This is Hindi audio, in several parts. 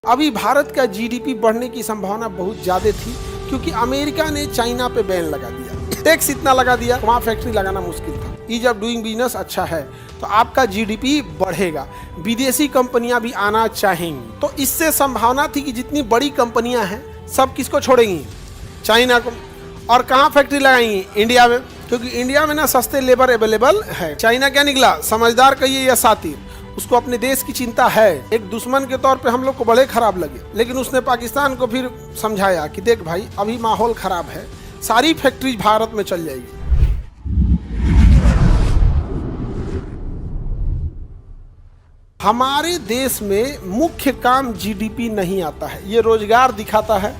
अभी भारत का जीडीपी बढ़ने की संभावना बहुत ज़्यादा थी क्योंकि अमेरिका ने चाइना पे बैन लगा दिया, टैक्स इतना लगा दिया, वहाँ फैक्ट्री लगाना मुश्किल था। ईज ऑफ डूइंग बिजनेस अच्छा है तो आपका जीडीपी बढ़ेगा, विदेशी कंपनियां भी आना चाहेंगी। तो इससे संभावना थी कि जितनी बड़ी कंपनियां हैं सब किसको छोड़ेंगी, चाइना को। और कहाँ फैक्ट्री लगाएंगी, इंडिया में, क्योंकि इंडिया में ना सस्ते लेबर अवेलेबल है। चाइना क्या निकला, समझदार कहिए या सातिर, उसको अपने देश की चिंता है। एक दुश्मन के तौर पे हम लोग को बड़े खराब लगे, लेकिन उसने पाकिस्तान को फिर समझाया कि देख भाई अभी माहौल खराब है, सारी फैक्ट्री भारत में चल जाएगी। हमारे देश में मुख्य काम जीडीपी नहीं आता है, ये रोजगार दिखाता है,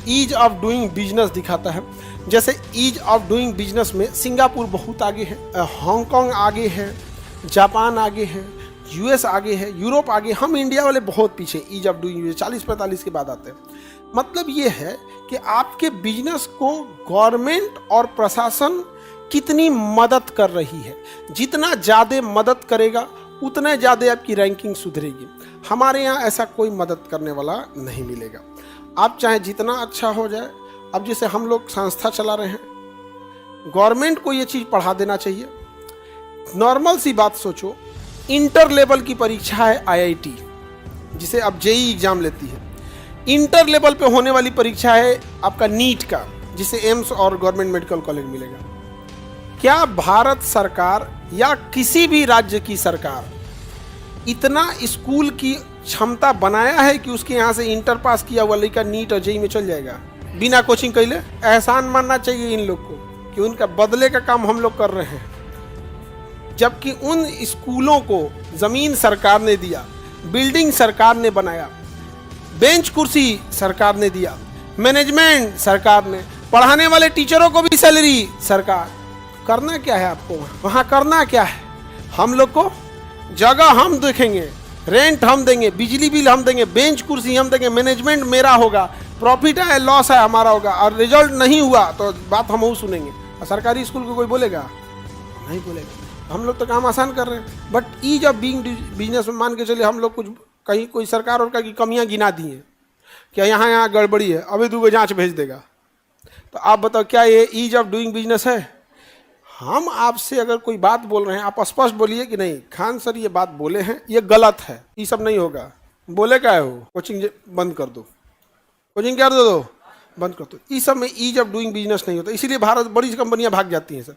ईज ऑफ डूइंग बिजनेस दिखाता है। जैसे ईज ऑफ डूइंग बिजनेस में सिंगापुर बहुत आगे है, हांगकांग आगे है, जापान आगे है, यूएस आगे है, यूरोप आगे। हम इंडिया वाले बहुत पीछे ईज ऑफ डूइंग 40-45 के बाद आते हैं। मतलब ये है कि आपके बिजनेस को गवर्नमेंट और प्रशासन कितनी मदद कर रही है। जितना ज़्यादा मदद करेगा उतने ज़्यादा आपकी रैंकिंग सुधरेगी। हमारे यहाँ ऐसा कोई मदद करने वाला नहीं मिलेगा। आप चाहे जितना अच्छा हो जाए, अब जैसे हम लोग संस्था चला रहे हैं, गवर्नमेंट को ये चीज़ पढ़ा देना चाहिए। नॉर्मल सी बात सोचो, इंटर लेवल की परीक्षा है आईआईटी, जिसे अब जेईई एग्जाम लेती है। इंटर लेवल पे होने वाली परीक्षा है आपका नीट का, जिसे एम्स और गवर्नमेंट मेडिकल कॉलेज मिलेगा। क्या भारत सरकार या किसी भी राज्य की सरकार इतना स्कूल की क्षमता बनाया है कि उसके यहाँ से इंटर पास किया हुआ लड़का नीट और जेईई में चल जाएगा बिना कोचिंग कैले? एहसान मानना चाहिए इन लोग को कि उनका बदले का काम हम लोग कर रहे हैं। जबकि उन स्कूलों को ज़मीन सरकार ने दिया, बिल्डिंग सरकार ने बनाया, बेंच कुर्सी सरकार ने दिया, मैनेजमेंट सरकार ने, पढ़ाने वाले टीचरों को भी सैलरी सरकार। करना क्या है आपको वहाँ करना क्या है? हम लोग को जगह हम देखेंगे, रेंट हम देंगे, बिजली बिल हम देंगे, बेंच कुर्सी हम देंगे, मैनेजमेंट मेरा होगा, प्रॉफिट है लॉस है हमारा होगा, और रिजल्ट नहीं हुआ तो बात हम वो सुनेंगे। और सरकारी स्कूल को कोई बोलेगा? नहीं बोलेगा। हम लोग तो काम आसान कर रहे हैं। But ease of being business में मान के चलिए हम लोग कुछ कहीं कोई सरकार और की कमियां गिना दी हैं, क्या यहाँ गड़बड़ी है, अभी 2 जांच भेज देगा। तो आप बताओ क्या ये ईज ऑफ डूइंग बिजनेस है? हम आपसे अगर कोई बात बोल रहे हैं, आप स्पष्ट बोलिए कि नहीं खान सर ये बात बोले हैं, ये गलत है, ये सब नहीं होगा। बोले क्या है वो, कोचिंग बंद कर दो, कोचिंग कर दो, बंद कर दो। इस सब में ईज ऑफ डूइंग बिजनेस नहीं होता, इसीलिए भारत बड़ी कंपनियां भाग जाती हैं। सर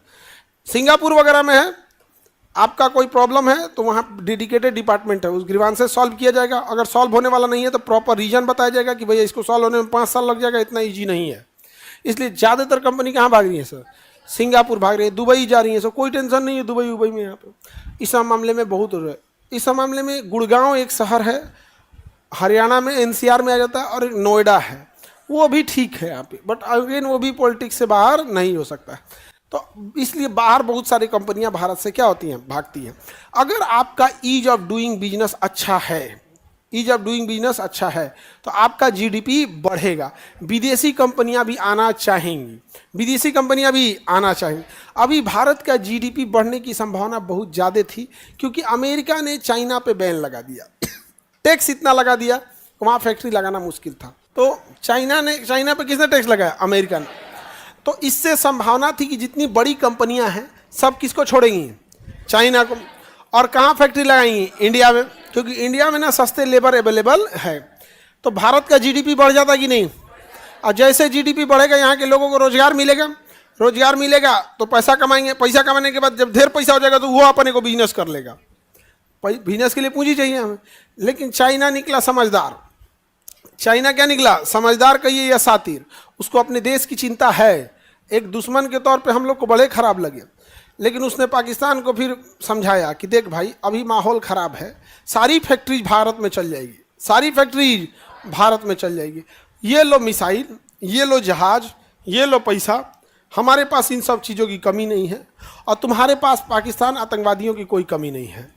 सिंगापुर वगैरह में है, आपका कोई प्रॉब्लम है तो वहाँ डेडिकेटेड डिपार्टमेंट है, उस ग्रीवांस से सॉल्व किया जाएगा। अगर सॉल्व होने वाला नहीं है तो प्रॉपर रीजन बताया जाएगा कि भैया इसको सॉल्व होने में 5 साल लग जाएगा, इतना ईजी नहीं है। इसलिए ज़्यादातर कंपनी कहाँ भाग रही है सर? सिंगापुर भाग रही है, दुबई जा रही है। सर कोई टेंशन नहीं है दुबई में। यहाँ पे इस मामले में बहुत हो रहा है। इस मामले में गुड़गांव एक शहर है, हरियाणा में एनसीआर में आ जाता है, और एक नोएडा है, वो भी ठीक है यहाँ पे। बट अगेन वो भी पॉलिटिक्स से बाहर नहीं हो सकता है। तो इसलिए बाहर बहुत सारी कंपनियां भारत से क्या होती हैं, भागती हैं। अगर आपका ईज ऑफ डूइंग बिजनेस अच्छा है, ईज ऑफ डूइंग बिजनेस अच्छा है तो आपका जीडीपी बढ़ेगा, विदेशी कंपनियां भी आना चाहेंगी, विदेशी कंपनियां भी आना चाहेंगी। अभी भारत का जीडीपी बढ़ने की संभावना बहुत ज़्यादा थी क्योंकि अमेरिका ने चाइना पे बैन लगा दिया, टैक्स इतना लगा दिया, वहाँ फैक्ट्री लगाना मुश्किल था। तो चाइना पे किसने टैक्स लगाया? अमेरिका ने। तो इससे संभावना थी कि जितनी बड़ी कंपनियां हैं सब किसको छोड़ेंगी, चाइना को। और कहाँ फैक्ट्री लगाएंगी, इंडिया में, क्योंकि इंडिया में ना सस्ते लेबर अवेलेबल है। तो भारत का जीडीपी बढ़ जाता कि नहीं? और जैसे जीडीपी बढ़ेगा यहाँ के लोगों को रोजगार मिलेगा, रोजगार मिलेगा तो पैसा कमाएंगे, पैसा कमाने के बाद जब ढेर पैसा हो जाएगा तो वो अपने को बिजनेस कर लेगा। बिजनेस के लिए पूंजी चाहिए हमें। लेकिन चाइना निकला समझदार, चाइना क्या निकला, समझदार कहिए या सातिर, उसको अपने देश की चिंता है। एक दुश्मन के तौर पे हम लोग को बड़े खराब लगे, लेकिन उसने पाकिस्तान को फिर समझाया कि देख भाई अभी माहौल ख़राब है, सारी फैक्ट्रीज भारत में चल जाएगी, सारी फैक्ट्रीज भारत में चल जाएगी। ये लो मिसाइल, ये लो जहाज़, ये लो पैसा, हमारे पास इन सब चीज़ों की कमी नहीं है, और तुम्हारे पास पाकिस्तान आतंकवादियों की कोई कमी नहीं है।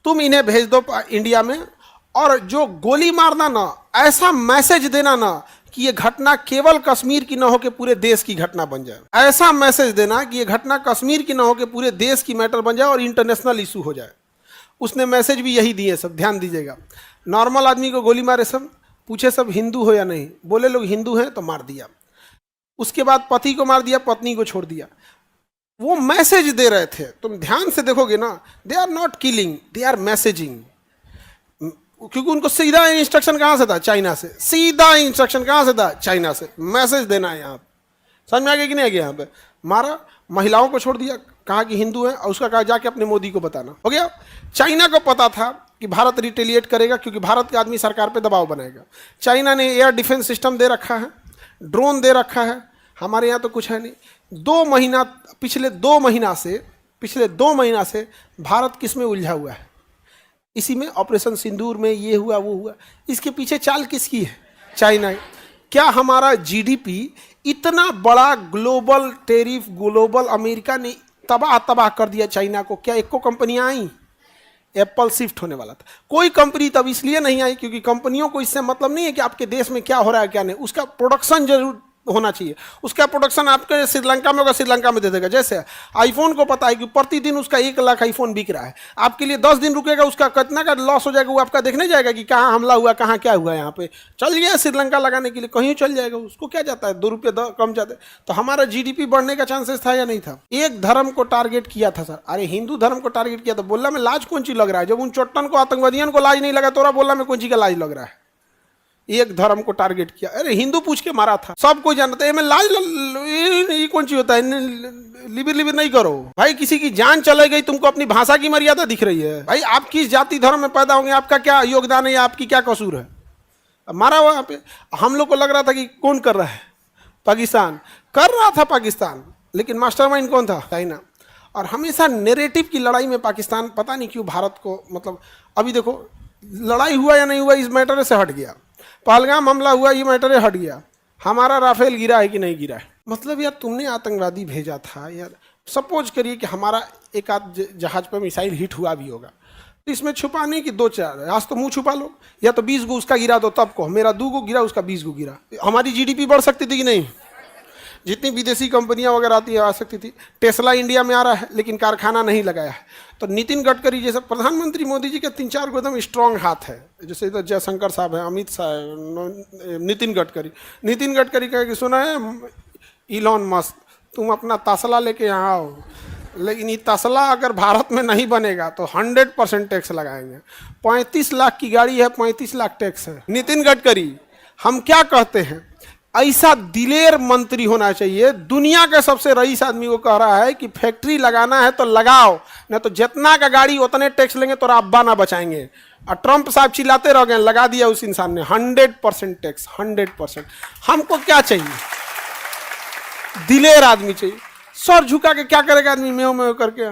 तुम इन्हें भेज दो इंडिया में, और जो गोली मारना ना, ऐसा मैसेज देना ना कि ये घटना केवल कश्मीर की ना हो के पूरे देश की घटना बन जाए। ऐसा मैसेज देना कि ये घटना कश्मीर की ना हो के पूरे देश की मैटर बन जाए और इंटरनेशनल इशू हो जाए। उसने मैसेज भी यही दिए सब, ध्यान दीजिएगा। नॉर्मल आदमी को गोली मारे सब, पूछे सब हिंदू हो या नहीं, बोले लोग हिंदू हैं तो मार दिया। उसके बाद पति को मार दिया, पत्नी को छोड़ दिया। वो मैसेज दे रहे थे, तुम ध्यान से देखोगे ना, they are not killing, they are messaging. क्योंकि उनको सीधा इंस्ट्रक्शन कहां से था? चाइना से। सीधा इंस्ट्रक्शन कहां से था? चाइना से। मैसेज देना है यहाँ पे। समझ में आ गया कि नहीं आ गया? यहाँ पे मारा, महिलाओं को छोड़ दिया, कहा कि हिंदू है, और उसका कहा जाके अपने मोदी को बताना। हो गया। चाइना को पता था कि भारत रिटेलिएट करेगा, क्योंकि भारत के आदमी सरकार पे दबाव बनाएगा। चाइना ने एयर डिफेंस सिस्टम दे रखा है, ड्रोन दे रखा है, हमारे यहाँ तो कुछ है नहीं। पिछले दो महीना से भारत किस में उलझा हुआ है? इसी में, ऑपरेशन सिंदूर में, ये हुआ वो हुआ। इसके पीछे चाल किसकी है? चाइना। क्या हमारा जीडीपी इतना बड़ा ग्लोबल टेरिफ, ग्लोबल अमेरिका ने तबाह कर दिया चाइना को? क्या एक को कंपनियां आई? एप्पल शिफ्ट होने वाला था, कोई कंपनी तब इसलिए नहीं आई क्योंकि कंपनियों को इससे मतलब नहीं है कि आपके देश में क्या हो रहा है क्या नहीं, उसका प्रोडक्शन जरूर होना चाहिए। उसका प्रोडक्शन आपके श्रीलंका में होगा, श्रीलंका में दे देगा। जैसे आईफोन को पता है कि प्रतिदिन उसका 1 लाख आईफोन बिक रहा है, आपके लिए 10 दिन रुकेगा, उसका कितना का लॉस हो जाएगा वो आपका देखने जाएगा कि कहाँ हमला हुआ, कहाँ क्या हुआ। यहाँ पे चल गया श्रीलंका लगाने के लिए, कहीं चल जाएगा, उसको क्या जाता है, 2 रुपये कम जाते। तो हमारा जीडीपी बढ़ने का चांसेस था या नहीं था? एक धर्म को टारगेट किया था सर। अरे हिंदू धर्म को टारगेट किया था, बोलना में लाज कौन चीज लग रहा है? जब उन चोट्टन को, आतंकवादियों को लाज नहीं लगा, तो बोलना में कौन चीज का लाज लग रहा है? एक धर्म को टारगेट किया, अरे हिंदू पूछ के मारा था, सब कोई जानता है। मैं लाज ये कौन सी होता है? लिबिर नहीं करो भाई, किसी की जान चले गई, तुमको अपनी भाषा की मर्यादा दिख रही है? भाई आप किस जाति धर्म में पैदा होंगे, आपका क्या योगदान है, आपकी क्या कसूर है? मारा वहां पे। हम लोग को लग रहा था कि कौन कर रहा है? पाकिस्तान कर रहा था, पाकिस्तान। लेकिन मास्टरमाइंड कौन था? चाइना। और हमेशा नेरेटिव की लड़ाई में पाकिस्तान पता नहीं क्यों भारत को, मतलब अभी देखो लड़ाई हुआ या नहीं हुआ इस मैटर से हट गया, पहलगाम हमला हुआ ये मैटर हट गया, हमारा राफेल गिरा है कि नहीं गिरा है। मतलब यार तुमने आतंकवादी भेजा था यार, सपोज करिए कि हमारा एक आध जहाज पर मिसाइल हिट हुआ भी होगा, तो इसमें छुपाने की 2-4, आज तो मुंह छुपा लो, या तो 20 गो उसका गिरा दो तब को, मेरा 2 गो गिरा उसका 20 गो गिरा। हमारी जीडीपी बढ़ सकती थी कि नहीं? जितनी विदेशी कंपनियां वगैरह आती है आ सकती थी। टेस्ला इंडिया में आ रहा है लेकिन कारखाना नहीं लगाया है। तो नितिन गडकरी जैसे प्रधानमंत्री मोदी जी के 3-4 को एकदम स्ट्रांग हाथ है, जैसे तो जयशंकर साहब है, अमित शाह है, नितिन गडकरी कहे कि सुना है इलॉन मस्क, तुम अपना तसला लेके यहाँ आओ, लेकिन ये तसला अगर भारत में नहीं बनेगा तो 100% टैक्स लगाएंगे। 35 लाख की गाड़ी है, 35 लाख टैक्स है। नितिन गडकरी, हम क्या कहते हैं, ऐसा दिलेर मंत्री होना चाहिए। दुनिया के सबसे रईस आदमी को कह रहा है कि फैक्ट्री लगाना है तो लगाओ, नहीं तो जितना का गाड़ी उतने टैक्स लेंगे तो अब्बा ना बचाएंगे। और ट्रंप साहब चिल्लाते रह गए, लगा दिया उस इंसान ने 100% टैक्स, 100%। हमको क्या चाहिए? दिलेर आदमी चाहिए। सर झुका के क्या करेगा आदमी, मेव मेव करके।